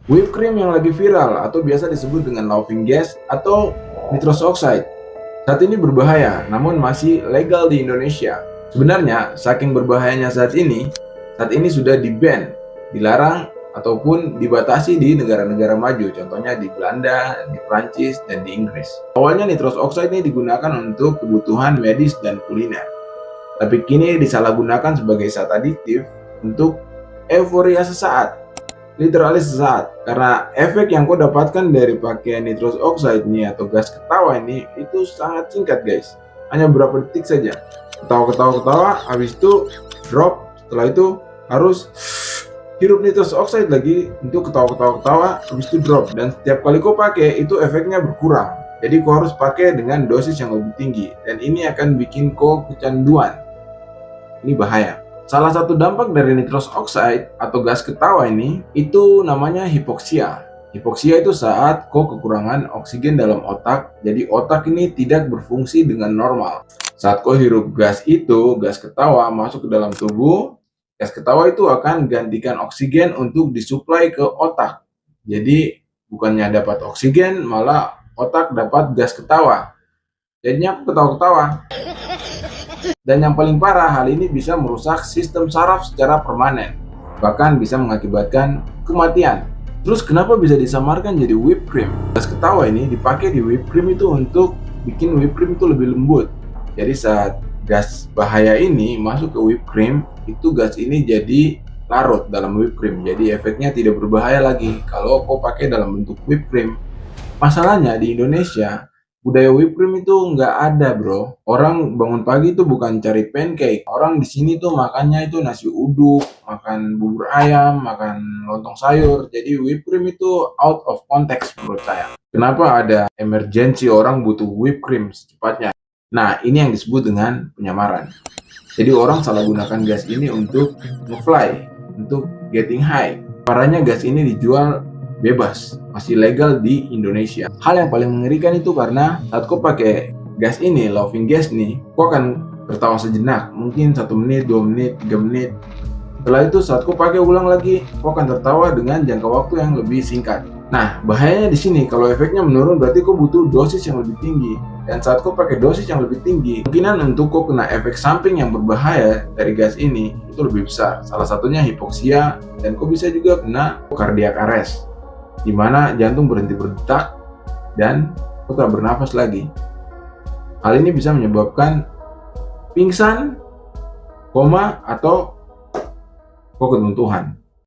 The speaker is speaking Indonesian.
Whipped cream yang lagi viral atau biasa disebut dengan laughing gas atau nitrous oxide saat ini berbahaya, namun masih legal di Indonesia. Sebenarnya, saking berbahayanya saat ini sudah di-ban, dilarang, ataupun dibatasi di negara-negara maju, contohnya di Belanda, di Prancis, dan di Inggris. Awalnya nitrous oxide ini digunakan untuk kebutuhan medis dan kuliner, tapi kini disalahgunakan sebagai zat adiktif untuk euforia sesaat. Literally sesaat, karena efek yang kau dapatkan dari pakaian nitrous oxide ini atau gas ketawa ini itu sangat singkat guys, hanya beberapa detik saja. Ketawa, habis itu drop, setelah itu harus hirup nitrous oxide lagi untuk ketawa, habis itu drop, dan setiap kali kau pakai itu efeknya berkurang. Jadi kau harus pakai dengan dosis yang lebih tinggi, dan ini akan bikin kau kecanduan. Ini bahaya. Salah satu dampak dari nitrous oxide atau gas ketawa ini itu namanya hipoksia. Hipoksia itu saat kok kekurangan oksigen dalam otak, jadi otak ini tidak berfungsi dengan normal. Saat kau hirup gas itu, gas ketawa masuk ke dalam tubuh, gas ketawa itu akan gantikan oksigen untuk disuplai ke otak. Jadi bukannya dapat oksigen, malah otak dapat gas ketawa. Jadinya aku ketawa-ketawa. Dan yang paling parah, hal ini bisa merusak sistem saraf secara permanen, bahkan bisa mengakibatkan kematian. Terus kenapa bisa disamarkan jadi whipped cream? Gas ketawa ini dipakai di whipped cream itu untuk bikin whipped cream itu lebih lembut. Jadi saat gas bahaya ini masuk ke whipped cream, itu gas ini jadi larut dalam whipped cream. Jadi efeknya tidak berbahaya lagi kalau kau pakai dalam bentuk whipped cream. Masalahnya di Indonesia, budaya whipped cream itu nggak ada bro. Orang bangun pagi itu bukan cari pancake. Orang di sini tuh makannya itu nasi uduk, makan bubur ayam, makan lontong sayur. Jadi whipped cream itu out of context menurut saya. Kenapa ada emergency orang butuh whipped cream secepatnya? Nah, ini yang disebut dengan penyamaran. Jadi orang salah gunakan gas ini untuk nge-fly, untuk getting high. Parahnya gas ini dijual bebas, masih legal di Indonesia. Hal yang paling mengerikan itu karena saat kau pakai gas ini, laughing gas nih, kau akan tertawa sejenak, mungkin 1 menit, 2 menit, 3 menit. Setelah itu saat kau pakai ulang lagi, kau akan tertawa dengan jangka waktu yang lebih singkat. Nah, bahayanya di sini kalau efeknya menurun berarti kau butuh dosis yang lebih tinggi. Dan saat kau pakai dosis yang lebih tinggi, kemungkinan untuk kau kena efek samping yang berbahaya dari gas ini itu lebih besar. Salah satunya hipoksia, dan kau bisa juga kena cardiac arrest, di mana jantung berhenti berdetak dan kau tak bernafas lagi. Hal ini bisa menyebabkan pingsan, koma, atau kau ketuntuhan.